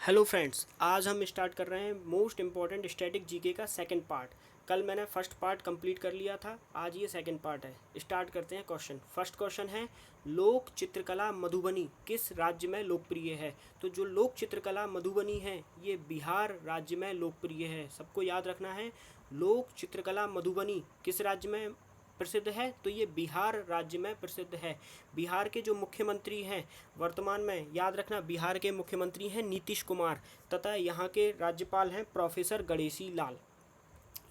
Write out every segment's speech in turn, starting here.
Hello friends, आज हम start कर रहे हैं मोस्ट इम्पॉर्टेंट स्टैटिक जीके का सेकंड पार्ट। कल मैंने फर्स्ट पार्ट कंप्लीट कर लिया था, आज ये सेकंड पार्ट है। स्टार्ट करते हैं क्वेश्चन। फर्स्ट क्वेश्चन है, लोक चित्रकला मधुबनी किस राज्य में लोकप्रिय है। तो जो लोक चित्रकला मधुबनी है ये बिहार राज्य में लोकप्रिय है, सबको याद रखना है। लोक चित्रकला मधुबनी किस राज्य में प्रसिद्ध है, तो ये बिहार राज्य में प्रसिद्ध है। बिहार के जो मुख्यमंत्री हैं वर्तमान में, याद रखना, बिहार के मुख्यमंत्री हैं नीतीश कुमार तथा यहाँ के राज्यपाल हैं प्रोफेसर गणेशी लाल।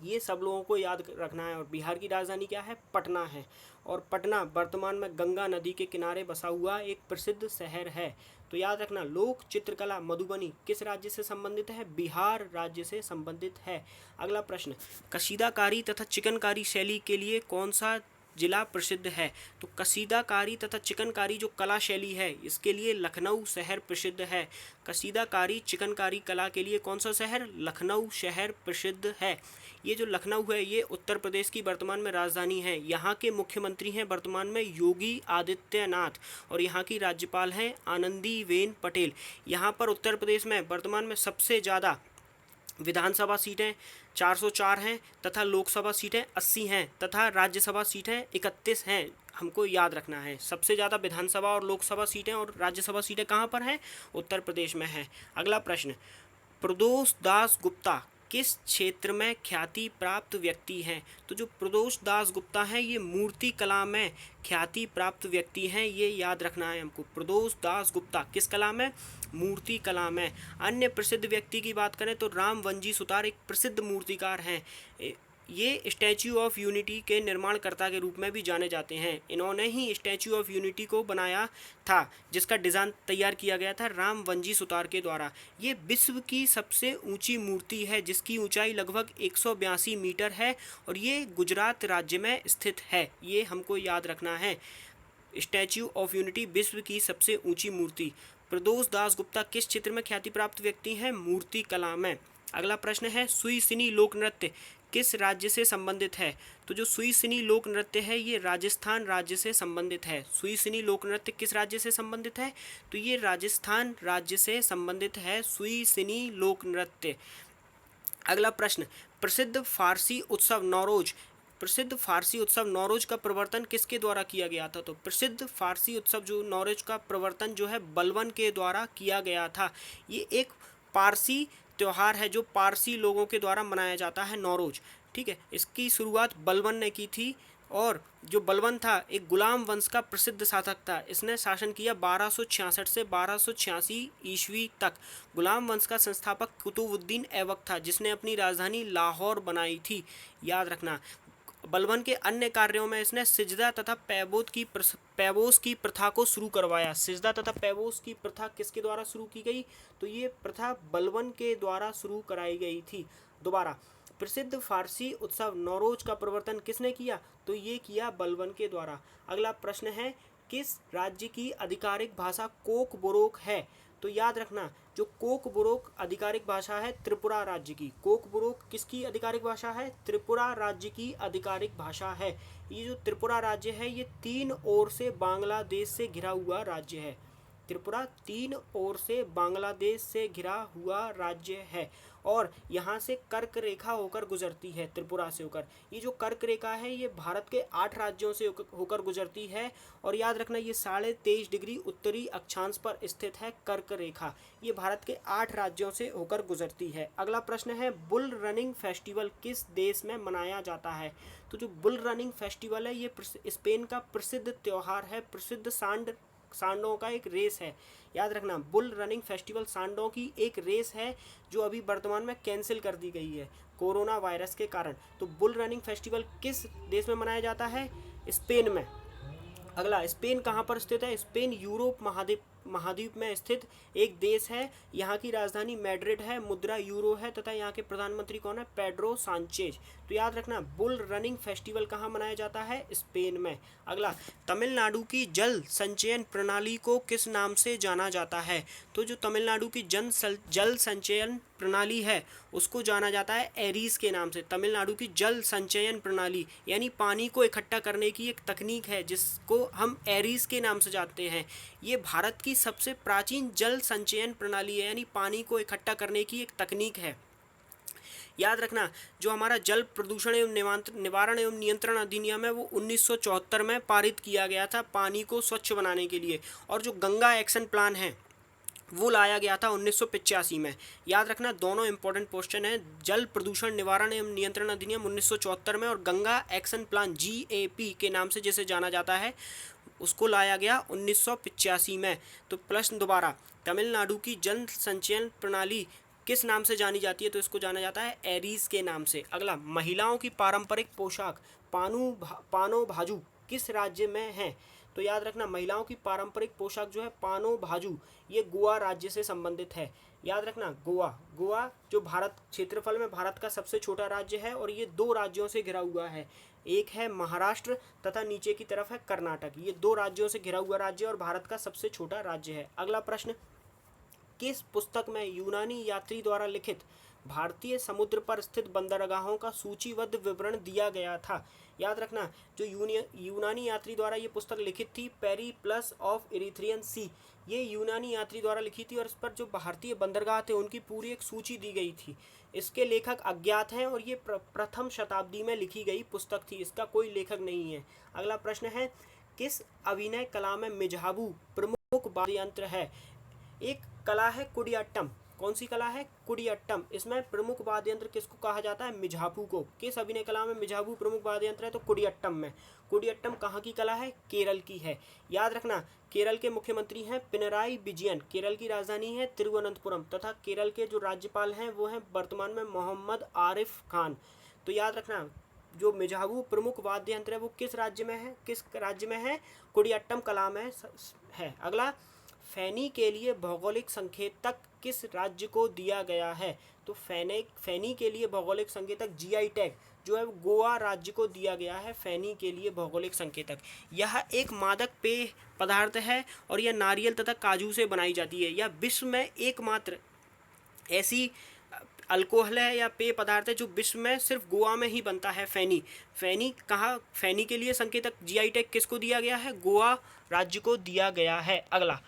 ये सब लोगों को याद रखना है। और बिहार की राजधानी क्या है, पटना है। और पटना वर्तमान में गंगा नदी के किनारे बसा हुआ एक प्रसिद्ध शहर है। तो याद रखना, लोक चित्रकला मधुबनी किस राज्य से संबंधित है, बिहार राज्य से संबंधित है। अगला प्रश्न, कशीदाकारी तथा चिकनकारी शैली के लिए कौन सा जिला प्रसिद्ध है। तो कसीदाकारी तथा चिकनकारी जो कला शैली है इसके लिए लखनऊ शहर प्रसिद्ध है। कसीदाकारी चिकनकारी कला के लिए कौन सा शहर, लखनऊ शहर प्रसिद्ध है। ये जो लखनऊ है ये उत्तर प्रदेश की वर्तमान में राजधानी है। यहाँ के मुख्यमंत्री हैं वर्तमान में योगी आदित्यनाथ और यहाँ की राज्यपाल हैं आनंदीबेन पटेल। यहाँ पर उत्तर प्रदेश में वर्तमान में सबसे ज़्यादा विधानसभा सीटें 404 हैं तथा लोकसभा सीटें 80 हैं तथा राज्यसभा सीटें 31 हैं। हमको याद रखना है, सबसे ज़्यादा विधानसभा और लोकसभा सीटें और राज्यसभा सीटें कहाँ पर हैं, उत्तर प्रदेश में हैं। अगला प्रश्न, प्रदोष दास गुप्ता किस क्षेत्र में ख्याति प्राप्त व्यक्ति हैं। तो जो प्रदोष दास गुप्ता हैं ये मूर्ति कला में ख्याति प्राप्त व्यक्ति हैं, ये याद रखना है हमको। प्रदोष दास गुप्ता किस कला में, मूर्ति कला में। अन्य प्रसिद्ध व्यक्ति की बात करें तो राम वंजी सुतार एक प्रसिद्ध मूर्तिकार हैं। ये स्टैच्यू ऑफ यूनिटी के निर्माणकर्ता के रूप में भी जाने जाते हैं। इन्होंने ही स्टैच्यू ऑफ यूनिटी को बनाया था जिसका डिज़ाइन तैयार किया गया था राम वंजी सुतार के द्वारा। ये विश्व की सबसे ऊंची मूर्ति है जिसकी ऊंचाई लगभग 182 मीटर है और ये गुजरात राज्य में स्थित है, ये हमको याद रखना है। स्टैच्यू ऑफ यूनिटी विश्व की सबसे ऊंची मूर्ति। प्रदोष दास गुप्ता किस क्षेत्र में ख्याति प्राप्त व्यक्ति हैं, मूर्ति कला में। अगला प्रश्न है, सुई सिनी लोक नृत्य किस राज्य से संबंधित है। तो जो सुई सिनी लोक नृत्य है ये राजस्थान राज्य से संबंधित है। सुई सिनी लोक नृत्य किस राज्य से संबंधित है, तो ये राजस्थान राज्य से संबंधित है सुई सिनी लोक नृत्य। अगला प्रश्न, प्रसिद्ध फारसी उत्सव नौरोज का प्रवर्तन किसके द्वारा किया गया था। तो प्रसिद्ध फारसी उत्सव जो नौरोज का प्रवर्तन जो है बलबन के द्वारा किया गया था। ये एक पारसी त्यौहार है जो पारसी लोगों के द्वारा मनाया जाता है, नौरोज। ठीक है, इसकी शुरुआत बलबन ने की थी और जो बलबन था एक गुलाम वंश का प्रसिद्ध शासक था। इसने शासन किया 1266 से 1286 ईस्वी तक। गुलाम वंश का संस्थापक कुतुबुद्दीन ऐबक था जिसने अपनी राजधानी लाहौर बनाई थी, याद रखना। बलबन के अन्य कार्यों में इसने सिजदा तथा पैबोस की प्रथा को शुरू करवाया। सिजदा तथा पैबोस की प्रथा किसके द्वारा शुरू की गई, तो ये प्रथा बलबन के द्वारा शुरू कराई गई थी। दोबारा, प्रसिद्ध फारसी उत्सव नौरोज का प्रवर्तन किसने किया, तो ये किया बलबन के द्वारा। अगला प्रश्न है, किस राज्य की आधिकारिक भाषा कोक बोरोक है। तो याद रखना, जो कोक बोरोक आधिकारिक भाषा है त्रिपुरा राज्य की। कोक बोरोक किसकी आधिकारिक भाषा है, त्रिपुरा राज्य की आधिकारिक भाषा है। ये जो त्रिपुरा राज्य है ये 3 ओर से बांग्लादेश से घिरा हुआ राज्य है। त्रिपुरा 3 ओर से बांग्लादेश से घिरा हुआ राज्य है और यहाँ से कर्क रेखा होकर गुजरती है, त्रिपुरा से होकर। ये जो कर्क रेखा है ये भारत के 8 राज्यों से होकर गुजरती है और याद रखना ये 23.5 डिग्री उत्तरी अक्षांश पर स्थित है कर्क रेखा। ये भारत के 8 राज्यों से होकर गुजरती है। अगला प्रश्न है, बुल रनिंग फेस्टिवल किस देश में मनाया जाता है। तो जो बुल रनिंग फेस्टिवल है ये स्पेन का प्रसिद्ध त्यौहार है, प्रसिद्ध सांडों का एक रेस है। याद रखना, बुल रनिंग फेस्टिवल सांडों की एक रेस है जो अभी वर्तमान में कैंसिल कर दी गई है कोरोना वायरस के कारण। तो बुल रनिंग फेस्टिवल किस देश में मनाया जाता है, स्पेन में। अगला, स्पेन कहाँ पर स्थित है, स्पेन यूरोप महाद्वीप में स्थित एक देश है। यहाँ की राजधानी मैड्रिड है, मुद्रा यूरो है तथा यहाँ के प्रधानमंत्री कौन है, पेड्रो सांचेज। तो याद रखना, बुल रनिंग फेस्टिवल कहाँ मनाया जाता है, स्पेन में। अगला, तमिलनाडु की जल संचयन प्रणाली को किस नाम से जाना जाता है। तो जो तमिलनाडु की जल संचयन प्रणाली है उसको जाना जाता है एरीज के नाम से। तमिलनाडु की जल संचयन प्रणाली यानी पानी को इकट्ठा करने की एक तकनीक है जिसको हम एरीज के नाम से जानते हैं। ये भारत की सबसे प्राचीन जल संचयन प्रणाली है, यानी पानी को इकट्ठा करने की एक तकनीक है। याद रखना, जो हमारा जल प्रदूषण एवं निवारण एवं नियंत्रण अधिनियम है वो 1974 में पारित किया गया था पानी को स्वच्छ बनाने के लिए, और जो गंगा एक्शन प्लान है वो लाया गया था 1985 में। याद रखना, दोनों इंपॉर्टेंट क्वेश्चन हैं। जल प्रदूषण निवारण एवं नियंत्रण अधिनियम 1974 में, और गंगा एक्शन प्लान GAP के नाम से जिसे जाना जाता है उसको लाया गया 1985 में। तो प्रश्न दोबारा, तमिलनाडु की जल संचयन प्रणाली किस नाम से जानी जाती है? तो इसको जाना जाता है एरीज के नाम से। अगला, महिलाओं की पारंपरिक पोशाक पानो भाजू किस राज्य में है? तो याद रखना, महिलाओं की पारंपरिक पोशाक जो है पानो भाजू, ये गोवा राज्य से संबंधित है। याद रखना, गोवा जो भारत क्षेत्रफल में भारत का सबसे छोटा राज्य है, और ये 2 राज्यों से घिरा हुआ है। एक है महाराष्ट्र तथा नीचे की तरफ है कर्नाटक। ये 2 राज्यों से घिरा हुआ राज्य और भारत का सबसे छोटा राज्य है। अगला प्रश्न, किस पुस्तक में यूनानी यात्री द्वारा लिखित भारतीय समुद्र पर स्थित बंदरगाहों का सूचीबद्ध विवरण दिया गया था? याद रखना, जो यूनानी यात्री द्वारा ये पुस्तक लिखित थी, पेरिप्लस ऑफ इरीथ्रियन सी, ये यूनानी यात्री द्वारा लिखी थी, और इस पर जो भारतीय बंदरगाह थे उनकी पूरी एक सूची दी गई थी। इसके लेखक अज्ञात हैं, और ये प्रथम शताब्दी में लिखी गई पुस्तक थी, इसका कोई लेखक नहीं है। अगला प्रश्न है, किस अभिनय कला में मिझाबू प्रमुख वाद्य यंत्र है? एक कला है कुडियाट्टम। कौन सी कला है? कुडियाट्टम। इसमें प्रमुख वाद्य यंत्र किसको कहा जाता है? मिझापू को। किस अभिनय कला में मिझापू प्रमुख वाद्य यंत्र है? तो कुडियाट्टम में। कुडियाट्टम कहाँ की कला है? केरल की है। याद रखना, केरल के मुख्यमंत्री हैं पिनराई विजयन, केरल की राजधानी है तिरुवनंतपुरम, तथा केरल के जो राज्यपाल हैं वो हैं वर्तमान में मोहम्मद आरिफ खान। तो याद रखना, जो मिझाबू प्रमुख वाद्य यंत्र है वो किस राज्य में है? किस राज्य में है? कुडियाट्टम कला में है। अगला, फैनी के लिए भौगोलिक संकेतक किस राज्य को दिया गया है? तो फैनी के लिए भौगोलिक संकेतक GI टैग जो है गोवा राज्य को दिया गया है, फैनी के लिए भौगोलिक संकेतक। यह एक मादक पेय पदार्थ है, और यह नारियल तथा काजू से बनाई जाती है। यह विश्व में एकमात्र ऐसी अल्कोहल है या पेय पदार्थ है जो विश्व में सिर्फ गोवा में ही बनता है। फैनी के लिए संकेतक GI टैग किसको दिया गया है? गोवा राज्य को दिया गया है। अगला,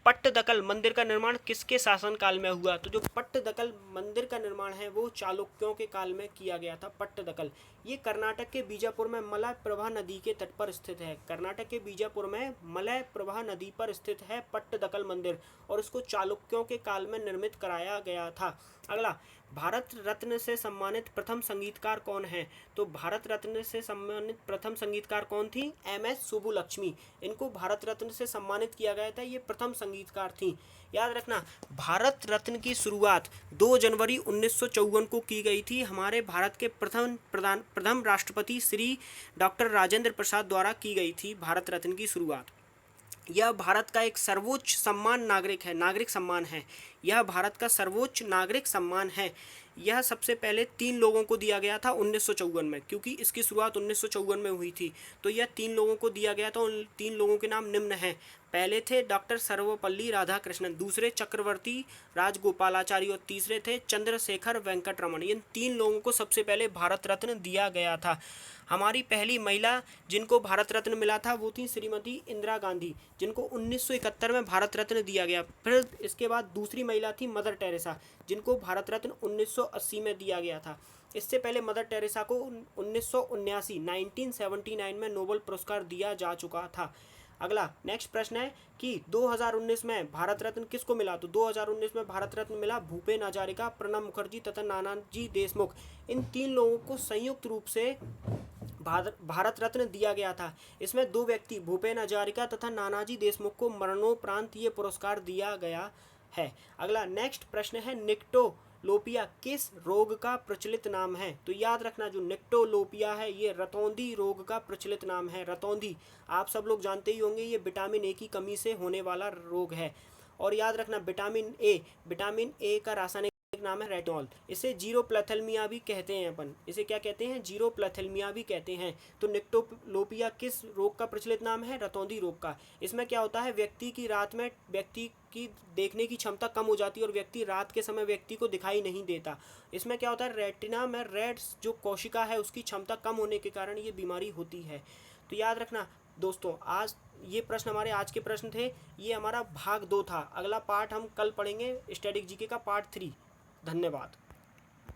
पट्टदकल मंदिर का निर्माण किसके शासनकाल में हुआ? तो जो पट्टदकल मंदिर का निर्माण है वो चालुक्यों के काल में किया गया था। पट्टदकल ये कर्नाटक के बीजापुर में मलप्रभा नदी के तट पर स्थित है। कर्नाटक के बीजापुर में मलप्रभा नदी पर स्थित है पट्टदकल मंदिर, और इसको चालुक्यों के काल में निर्मित कराया गया था। अगला, भारत रत्न से सम्मानित प्रथम संगीतकार कौन है? तो भारत रत्न से सम्मानित प्रथम संगीतकार कौन थी? MS सुब्बुलक्ष्मी। इनको भारत रत्न से सम्मानित किया गया था, ये प्रथम संगीतकार थी। याद रखना, भारत रत्न की शुरुआत 2 जनवरी 1954 को की गई थी। हमारे भारत के प्रथम राष्ट्रपति श्री डॉक्टर राजेंद्र प्रसाद द्वारा की गई थी भारत रत्न की शुरुआत। यह भारत का एक सर्वोच्च सम्मान नागरिक सम्मान है। यह भारत का सर्वोच्च नागरिक सम्मान है। यह सबसे पहले 3 लोगों को दिया गया था 1954 में, क्योंकि इसकी शुरुआत 1954 में हुई थी। तो यह 3 लोगों को दिया गया था। उन 3 लोगों के नाम निम्न हैं। पहले थे डॉक्टर सर्वपल्ली राधाकृष्णन, दूसरे चक्रवर्ती राजगोपालाचारी, और तीसरे थे चंद्रशेखर वेंकट रमन। इन 3 लोगों को सबसे पहले भारत रत्न दिया गया था। हमारी पहली महिला जिनको भारत रत्न मिला था वो थी श्रीमती इंदिरा गांधी, जिनको 1971 में भारत रत्न दिया गया। फिर इसके बाद दूसरी महिला थी मदर टेरेसा, जिनको भारत रत्न 1980 में दिया गया था। इससे पहले मदर टेरेसा को 1979 में नोबेल पुरस्कार दिया जा चुका था। अगला नेक्स्ट प्रश्न है कि 2019 में भारत रत्न किसको मिला? तो 2019 में भारत रत्न मिला भूपेन हजारिका, प्रणब मुखर्जी तथा नानाजी देशमुख। इन 3 लोगों को संयुक्त रूप से भारत रत्न दिया गया था। इसमें 2 व्यक्ति भूपेन हजारिका तथा नानाजी देशमुख को मरणोपरांत ये पुरस्कार दिया गया है। अगला नेक्स्ट प्रश्न है, निक्टोलोपिया किस रोग का प्रचलित नाम है? तो याद रखना, जो निक्टोलोपिया है ये रतौंधी रोग का प्रचलित नाम है। रतौंधी आप सब लोग जानते ही होंगे, ये विटामिन ए की कमी से होने वाला रोग है। और याद रखना, विटामिन ए का रासायनिक नाम है रेटिनॉल। इसे जीरोप्लैथेलमिया भी कहते हैं अपन। इसे क्या कहते हैं? जीरोप्लैथेलमिया भी कहते हैं। तो निक्टोलोपिया किस रोग का प्रचलित नाम है? रतौंधी रोग का। इसमें क्या होता है, व्यक्ति की रात में व्यक्ति की देखने की क्षमता कम हो जाती है, और व्यक्ति रात के समय व्यक्ति को दिखाई नहीं देता। इसमें क्या होता है, रेटिना में रेड जो कोशिका है उसकी क्षमता कम होने के कारण ये बीमारी होती है। तो याद रखना, दोस्तों आज ये प्रश्न हमारे आज के प्रश्न थे। ये हमारा भाग 2 था। अगला पार्ट हम कल पढ़ेंगे, स्टैटिक जीके का पार्ट 3। धन्यवाद।